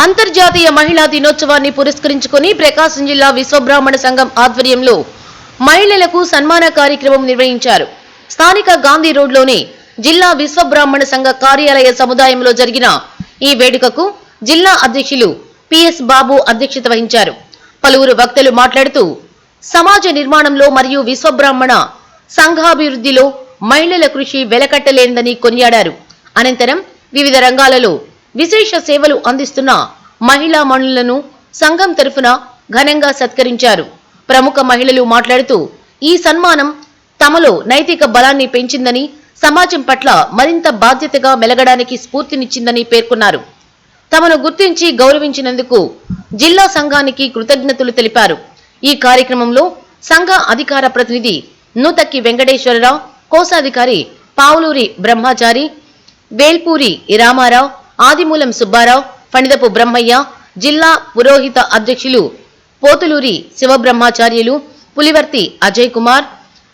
అంతర్జాతీయ మహిళా దినోత్సవాన్ని పురస్కరించుకుని ప్రకాశం జిల్లా విశ్వబ్రాహ్మణ సంఘం ఆధ్వర్యంలో మహిళలకు సన్మాన కార్యక్రమం నిర్వహించారు. స్థానిక గాంధీ రోడ్లోని జిల్లా విశ్వబ్రాహ్మణ సంఘ కార్యాలయ సముదాయంలో జరిగిన ఈ వేడుకకు జిల్లా అధ్యక్షులు పిఎస్ బాబు అధ్యక్షత వహించారు. పలువురు వక్తలు మాట్లాడుతూ సమాజ నిర్మాణంలో మరియు విశ్వబ్రాహ్మణ సంఘాభివృద్ధిలో మహిళల కృషి వెలకట్టలేనిదని కొనియాడారు. అనంతరం వివిధ రంగాలలో విశేష సేవలు అందిస్తున్న మహిళా మణులను సంఘం తరఫున ఘనంగా సత్కరించారు. ప్రముఖ మహిళలు మాట్లాడుతూ ఈ సన్మానం తమలో నైతిక బలాన్ని పెంచిందని, సమాజం పట్ల మరింత బాధ్యతగా మెలగడానికి స్ఫూర్తినిచ్చిందని పేర్కొన్నారు. తమను గుర్తించి గౌరవించినందుకు జిల్లా సంఘానికి కృతజ్ఞతలు తెలిపారు. ఈ కార్యక్రమంలో సంఘ అధికార ప్రతినిధి నూతక్కి వెంకటేశ్వరరావు, కోశాధికారి పావులూరి బ్రహ్మచారి, వేల్పూరి రామారావు, ఆదిమూలం సుబ్బారావు, ఫణిదపు బ్రహ్మయ్య, జిల్లా పురోహిత అధ్యక్షులు పోతులూరి శివబ్రహ్మచార్యులు, పులివర్తి అజయ్ కుమార్,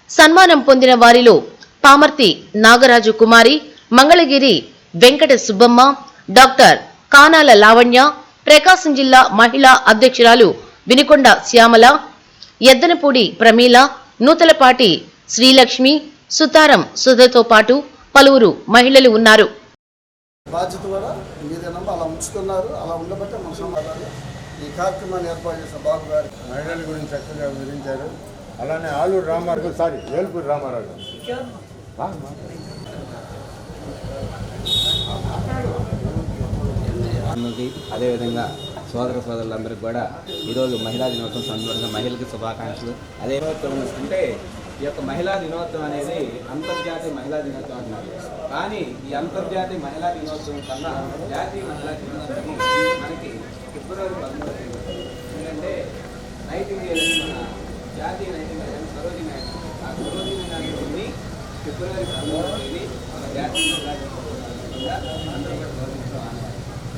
సన్మానం పొందిన వారిలో పామర్తి నాగరాజు కుమారి, మంగళగిరి వెంకట సుబ్బమ్మ, డాక్టర్ కానాల లావణ్య, ప్రకాశం జిల్లా మహిళా అధ్యక్షురాలు వినుకొండ శ్యామల, ఎద్దనపూడి ప్రమీల, నూతలపాటి శ్రీలక్ష్మి, సుతారం సుధతో పాటు పలువురు మహిళలు ఉన్నారు. బాధ్యత కూడా మీదేనమ్మా అలా ఉంచుతున్నారు. అలా ఉండబట్టే మన సమాధానం ఈ కార్యక్రమాన్ని ఏర్పాటు చేసిన బాబు గారు మహిళల గురించి చక్కగా వివరించారు. అలానే ఆలూరు రామారావు, వేల్పూరి రామారావు అదేవిధంగా సోదరులందరికీ కూడా ఈరోజు మహిళా దినోత్సవం సందర్భంగా మహిళలకు శుభాకాంక్షలు. అదే అంటే ఈ యొక్క మహిళా దినోత్సవం అనేది అంతర్జాతీయ మహిళా దినోత్సవం అంటున్నారు. కానీ ఈ అంతర్జాతీయ మహిళా దినోత్సవం కన్నా జాతీయ మహిళా దినోత్సవం మనకి ఫిబ్రవరి 13 ఎందుకంటే నైటింగేల్ మన జాతీయ నైటింగేల్ సరోజిని నాయుడు, ఆ సరోజిని నాయుడుని ఫిబ్రవరి 13 మన జాతీయ మహిళా దినోత్సవం అందరూ కూడా గౌరవించడం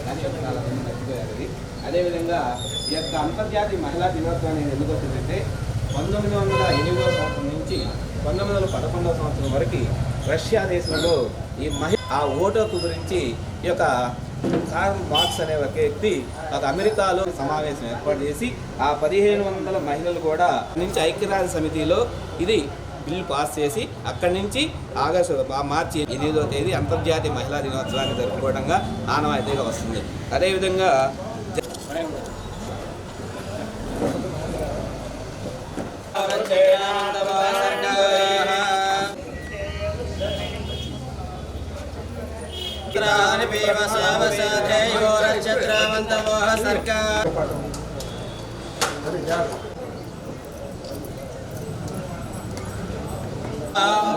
కానీ చాలా మంది మర్చిపోయారు. అది అదేవిధంగా ఈ యొక్క అంతర్జాతీయ మహిళా దినోత్సవం అనేది ఎందుకు వచ్చిందంటే 1908వ సంవత్సరం నుంచి 1911వ సంవత్సరం వరకు రష్యా దేశంలో ఈ ఆ ఓటుకు గురించి ఈ యొక్క కార్ల్ మార్క్స్ అనే ఒక వ్యక్తి ఒక అమెరికాలో సమావేశం ఏర్పాటు చేసి ఆ 1500 మహిళలు కూడా నుంచి ఐక్యరాజ్య సమితిలో ఇది బిల్లు పాస్ చేసి అక్కడి నుంచి మార్చి 8వ తేదీ అంతర్జాతీయ మహిళా దినోత్సవాన్ని జరుపుకోవడంగా ఆనవాయితీగా వస్తుంది. అదేవిధంగా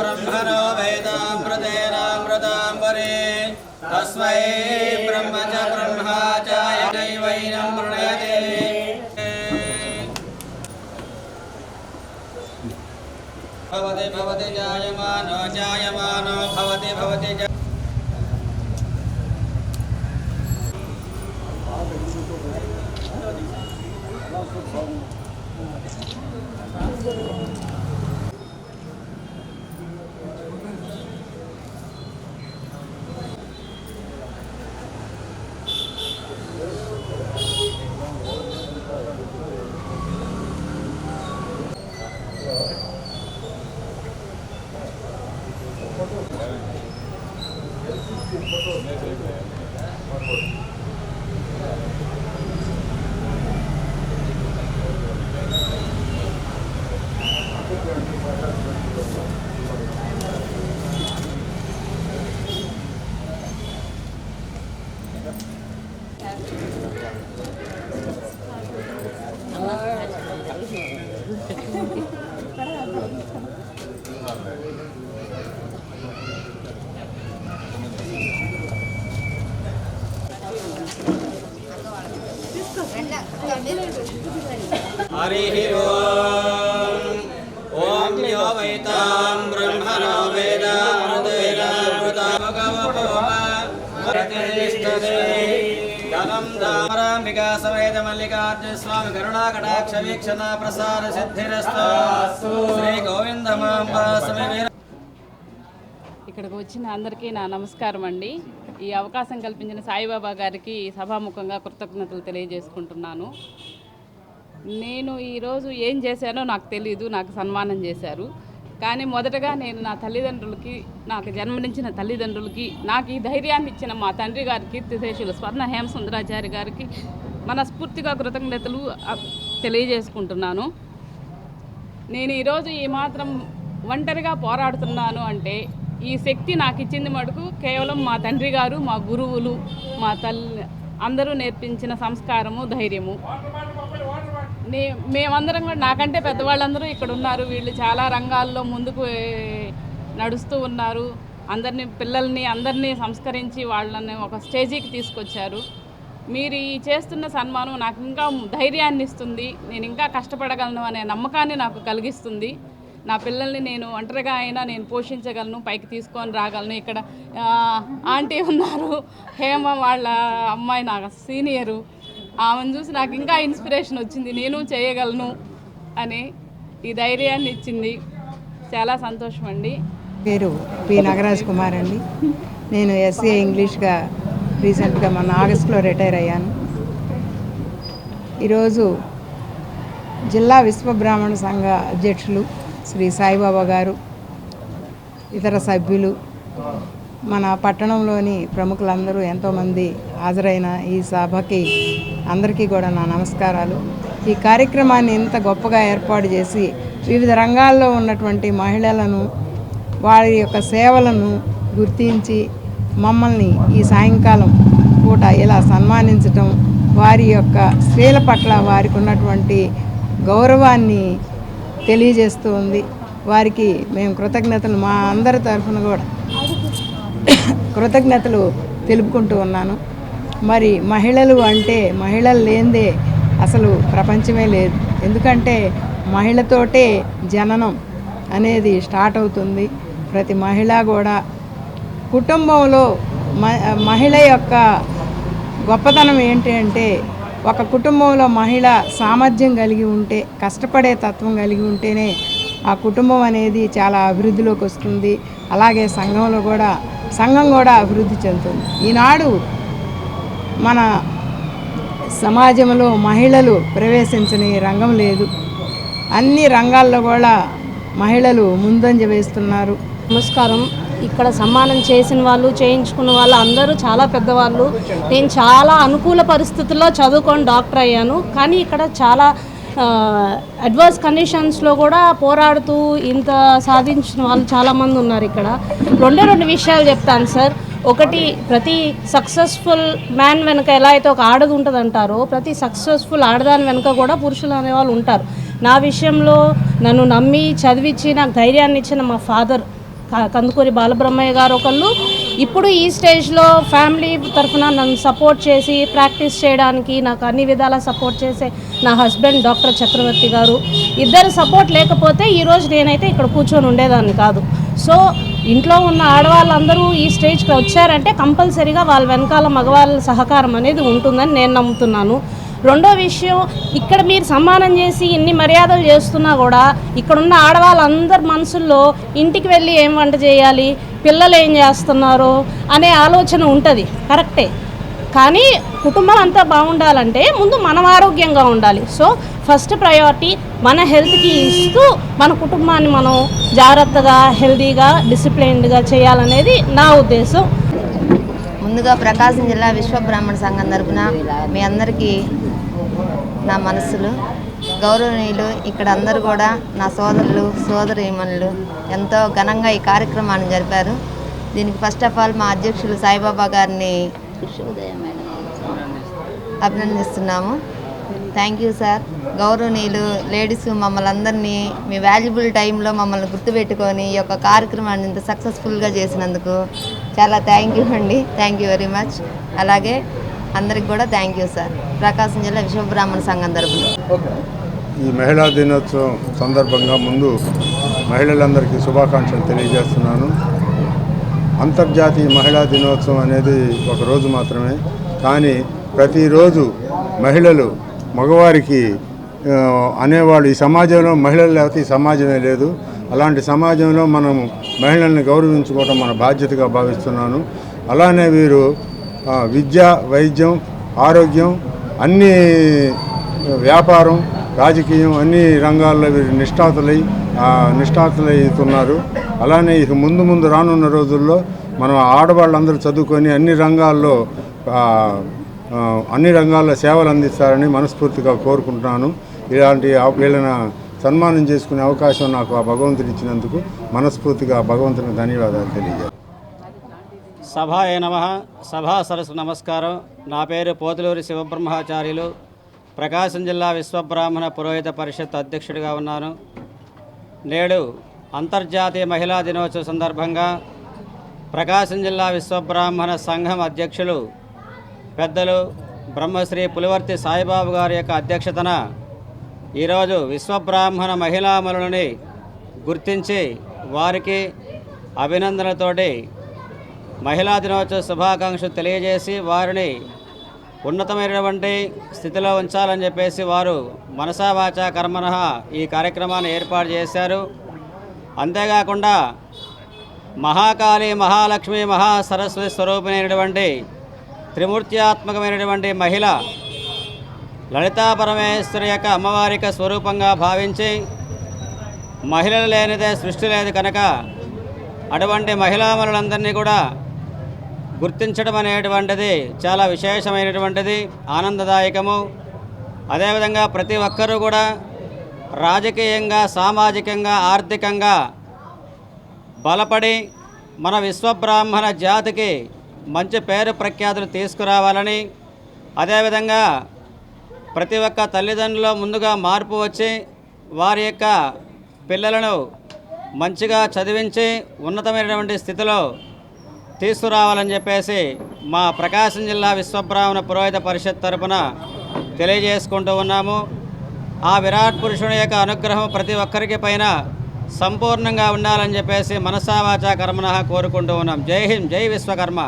ब्रह्मणो वेदामृतेनामृताम्बरे तस्मै ब्रह्म च ब्रह्माचार्य नैवैनं प्रणयते भवति भवति जायमानो जायमानो भवति भवति हरिः ओम यो वैतां ब्रह्मणो वेदामृतेनामृतां धनं दामराम्बिका समेत मल्लिकार्जुन स्वामी करुणाकटाक्ष वीक्षण प्रसाद सिद्धिरस्तु श्री गोविंद मां ఇక్కడికి వచ్చిన అందరికీ నా నమస్కారం అండి. ఈ అవకాశం కల్పించిన సాయిబాబా గారికి సభాముఖంగా కృతజ్ఞతలు తెలియజేసుకుంటున్నాను. నేను ఈరోజు ఏం చేశానో నాకు తెలీదు, నాకు సన్మానం చేశారు. కానీ మొదటగా నేను నా తల్లిదండ్రులకి, నాకు జన్మనిచ్చిన తల్లిదండ్రులకి, నాకు ఈ ధైర్యాన్ని ఇచ్చిన మా తండ్రి గారి కీర్తిశేషులు స్వర్ణ హేమసుందరాచారి గారికి మనస్ఫూర్తిగా కృతజ్ఞతలు తెలియజేసుకుంటున్నాను. నేను ఈరోజు ఈ మాత్రం ఒంటరిగా పోరాడుతున్నాను అంటే ఈ శక్తి నాకు ఇచ్చింది మటుకు కేవలం మా తండ్రి గారు, మా గురువులు, మా తల్లి అందరూ నేర్పించిన సంస్కారము, ధైర్యము. మేమందరం కూడా, నాకంటే పెద్దవాళ్ళందరూ ఇక్కడ ఉన్నారు. వీళ్ళు చాలా రంగాల్లో ముందుకు నడుస్తూ ఉన్నారు. పిల్లల్ని అందరినీ సంస్కరించి వాళ్ళని ఒక స్టేజీకి తీసుకొచ్చారు. మీరు ఈ చేస్తున్న సన్మానం నాకు ఇంకా ధైర్యాన్ని ఇస్తుంది. నేను ఇంకా కష్టపడగలను అనే నమ్మకాన్ని నాకు కలిగిస్తుంది. నా పిల్లల్ని నేను ఒంటరిగా అయినా నేను పోషించగలను, పైకి తీసుకొని రాగలను. ఇక్కడ ఆంటీ ఉన్నారు, హేమ వాళ్ళ అమ్మాయి నాకు సీనియరు. ఆమెను చూసి నాకు ఇంకా ఇన్స్పిరేషన్ వచ్చింది, నేను చేయగలను అని ఈ ధైర్యాన్ని ఇచ్చింది. చాలా సంతోషం అండి. పేరు పి నాగరాజ్ కుమార్ అండి. నేను ఎస్ఏ ఇంగ్లీష్గా రీసెంట్గా మొన్న ఆగస్టులో రిటైర్ అయ్యాను. ఈరోజు జిల్లా విశ్వబ్రాహ్మణ సంఘ అధ్యక్షులు శ్రీ సాయిబాబా గారు, ఇతర సభ్యులు, మన పట్టణంలోని ప్రముఖులందరూ ఎంతోమంది హాజరైన ఈ సభకి అందరికీ కూడా నా నమస్కారాలు. ఈ కార్యక్రమాన్ని ఇంత గొప్పగా ఏర్పాటు చేసి వివిధ రంగాల్లో ఉన్నటువంటి మహిళలను, వారి యొక్క సేవలను గుర్తించి మమ్మల్ని ఈ సాయంకాలం పూట ఇలా సన్మానించటం, వారి యొక్క స్త్రీల పట్ల వారికి ఉన్నటువంటి గౌరవాన్ని తెలియజేస్తూ ఉంది. వారికి మేము కృతజ్ఞతలు, మా అందరి తరఫున కూడా కృతజ్ఞతలు తెలుపుకుంటూ ఉన్నాను. మరి మహిళలు అంటే మహిళలు లేనిదే అసలు ప్రపంచమే లేదు. ఎందుకంటే మహిళతోటే జననం అనేది స్టార్ట్ అవుతుంది. ప్రతి మహిళ కూడా కుటుంబంలో మహిళ యొక్క గొప్పతనం ఏంటి అంటే, ఒక కుటుంబంలో మహిళ సామర్థ్యం కలిగి ఉంటే, కష్టపడే తత్వం కలిగి ఉంటేనే ఆ కుటుంబం అనేది చాలా అభివృద్ధిలోకి వస్తుంది. అలాగే సంఘం కూడా అభివృద్ధి చెందుతుంది. ఈనాడు మన సమాజంలో మహిళలు ప్రవేశించని రంగం లేదు. అన్ని రంగాల్లో కూడా మహిళలు ముందంజ వేస్తున్నారు. నమస్కారం. ఇక్కడ సన్మానం చేసిన వాళ్ళు, చేయించుకున్న వాళ్ళు అందరూ చాలా పెద్దవాళ్ళు. నేను చాలా అనుకూల పరిస్థితుల్లో చదువుకొని డాక్టర్ అయ్యాను. కానీ ఇక్కడ చాలా అడ్వర్స్ కండిషన్స్లో కూడా పోరాడుతూ ఇంత సాధించిన వాళ్ళు చాలామంది ఉన్నారు. ఇక్కడ రెండు విషయాలు చెప్తాను సార్. ఒకటి, ప్రతి సక్సెస్ఫుల్ మ్యాన్ వెనుక ఎలా అయితే ఒక ఆడది ఉంటుంది అంటారో, ప్రతి సక్సెస్ఫుల్ ఆడదాని వెనుక కూడా పురుషులు అనేవాళ్ళు ఉంటారు. నా విషయంలో నన్ను నమ్మి చదివించి నాకు ధైర్యాన్ని ఇచ్చిన మా ఫాదర్ కందుకూరి బాలబ్రహ్మయ్య గారు ఒకళ్ళు, ఇప్పుడు ఈ స్టేజ్లో ఫ్యామిలీ తరఫున నన్ను సపోర్ట్ చేసి ప్రాక్టీస్ చేయడానికి నాకు అన్ని విధాలా సపోర్ట్ చేసే నా హస్బెండ్ డాక్టర్ చక్రవర్తి గారు. ఇద్దరు సపోర్ట్ లేకపోతే ఈరోజు నేనైతే ఇక్కడ కూర్చొని ఉండేదాన్ని కాదు. సో ఇంట్లో ఉన్న ఆడవాళ్ళందరూ ఈ స్టేజ్కి వచ్చారంటే కంపల్సరీగా వాళ్ళ వెనకాల మగవాళ్ళ సహకారం అనేది ఉంటుందని నేను నమ్ముతున్నాను. రెండో విషయం, ఇక్కడ మీరు సన్మానం చేసి ఇన్ని మర్యాదలు చేస్తున్నా కూడా ఇక్కడున్న ఆడవాళ్ళందరి మనసుల్లో ఇంటికి వెళ్ళి ఏం వంట చేయాలి, పిల్లలు ఏం చేస్తున్నారో అనే ఆలోచన ఉంటుంది, కరెక్టే. కానీ కుటుంబం అంతా బాగుండాలంటే ముందు మనం ఆరోగ్యంగా ఉండాలి. సో ఫస్ట్ ప్రయారిటీ మన హెల్త్కి ఇస్తూ మన కుటుంబాన్ని మనం జాగ్రత్తగా, హెల్తీగా, డిసిప్లైన్డ్గా చేయాలనేది నా ఉద్దేశం. ముందుగా ప్రకాశం జిల్లా విశ్వబ్రాహ్మణ సంఘం తరపున మీ అందరికీ నా మనస్సులు గౌరవనీయులు, ఇక్కడ అందరూ కూడా నా సోదరులు సోదరీమణులు ఎంతో ఘనంగా ఈ కార్యక్రమాన్ని జరిపారు. దీనికి ఫస్ట్ ఆఫ్ ఆల్ మా అధ్యక్షులు సాయిబాబా గారిని అభినందిస్తున్నాము. Thank you sir. గౌరవనీయులు లేడీస్ మమ్మల్ని అందరినీ మీ వాల్యుబుల్ టైంలో మమ్మల్ని గుర్తుపెట్టుకొని ఈ యొక్క కార్యక్రమాన్ని ఇంత సక్సెస్ఫుల్గా చేసినందుకు చాలా థ్యాంక్ యూ అండి. Thank you very much. అలాగే అందరికి కూడా థ్యాంక్ యూ సార్. ప్రకాశం జిల్లా విశ్వబ్రాహ్మణ సంఘం తరపున ఈ మహిళా దినోత్సవం సందర్భంగా ముందు మహిళలందరికీ శుభాకాంక్షలు తెలియజేస్తున్నాను. అంతర్జాతీయ మహిళా దినోత్సవం అనేది ఒక రోజు మాత్రమే, కానీ ప్రతిరోజు మహిళలు మగవారికి అనేవాళ్ళు ఈ సమాజంలో మహిళలు లేకపోతే ఈ సమాజమే లేదు. అలాంటి సమాజంలో మనం మహిళల్ని గౌరవించుకోవడం మన బాధ్యతగా భావిస్తున్నాను. అలానే వీరు విద్య, వైద్యం, ఆరోగ్యం, అన్ని వ్యాపారం, రాజకీయం అన్ని రంగాల్లో వీరు నిష్ణాతులవుతున్నారు. అలానే ఇక ముందు రానున్న రోజుల్లో మనం ఆడవాళ్ళందరూ చదువుకొని అన్ని రంగాల్లో సేవలు అందిస్తారని మనస్ఫూర్తిగా కోరుకుంటున్నాను. ఇలాంటి వీళ్ళని సన్మానం చేసుకునే అవకాశం నాకు ఆ భగవంతుడు ఇచ్చినందుకు మనస్ఫూర్తిగా భగవంతునికి ధన్యవాదాలు తెలియజేస్తాను. సభాయ నమః. సభా సరస్సు నమస్కారం. నా పేరు పోతులూరి శివబ్రహ్మచార్యులు. ప్రకాశం జిల్లా విశ్వబ్రాహ్మణ పురోహిత పరిషత్ అధ్యక్షుడిగా ఉన్నాను. నేడు అంతర్జాతీయ మహిళా దినోత్సవ సందర్భంగా ప్రకాశం జిల్లా విశ్వబ్రాహ్మణ సంఘం అధ్యక్షులు పెద్దలు బ్రహ్మశ్రీ పులివర్తి సాయిబాబు గారి యొక్క అధ్యక్షతన ఈరోజు విశ్వబ్రాహ్మణ మహిళామణులని గుర్తించి వారికి అభినందనలతోటి మహిళా దినోత్సవ శుభాకాంక్షలు తెలియజేసి వారిని ఉన్నతమైనటువంటి స్థితిలో ఉంచాలని చెప్పేసి వారు మనసా వాచా కర్మణః ఈ కార్యక్రమాన్ని ఏర్పాటు చేశారు. అంతేకాకుండా మహాకాళి, మహాలక్ష్మి, మహాసరస్వతి స్వరూపిణైనటువంటి త్రిమూర్త్యాత్మకమైనటువంటి మహిళ లలితా పరమేశ్వరి యొక్క అమ్మవారిక స్వరూపంగా భావించి మహిళలు లేనిదే సృష్టి లేదు కనుక అటువంటి మహిళామణులందరినీ కూడా గుర్తించడం అనేటువంటిది చాలా విశేషమైనటువంటిది, ఆనందదాయకము. అదేవిధంగా ప్రతి ఒక్కరూ కూడా రాజకీయంగా, సామాజికంగా, ఆర్థికంగా బలపడి మన విశ్వబ్రాహ్మణ జాతికి మంచి పేరు ప్రఖ్యాతులు తీసుకురావాలని, అదేవిధంగా ప్రతి ఒక్క తల్లిదండ్రుల ముందుగా మార్పు వచ్చి వారి యొక్క పిల్లలను మంచిగా చదివించి ఉన్నతమైనటువంటి స్థితిలో తీసుకురావాలని చెప్పేసి మా ప్రకాశం జిల్లా విశ్వబ్రాహ్మణ పురోహిత పరిషత్ తరపున తెలియజేసుకుంటూ ఉన్నాము. ఆ విరాట్ పురుషుని యొక్క అనుగ్రహం ప్రతి ఒక్కరికి పైన సంపూర్ణంగా ఉండాలని చెప్పేసి మనసా వాచా కర్మణః కోరుకుంటూ ఉన్నాం. జై హింద్, జై విశ్వకర్మ.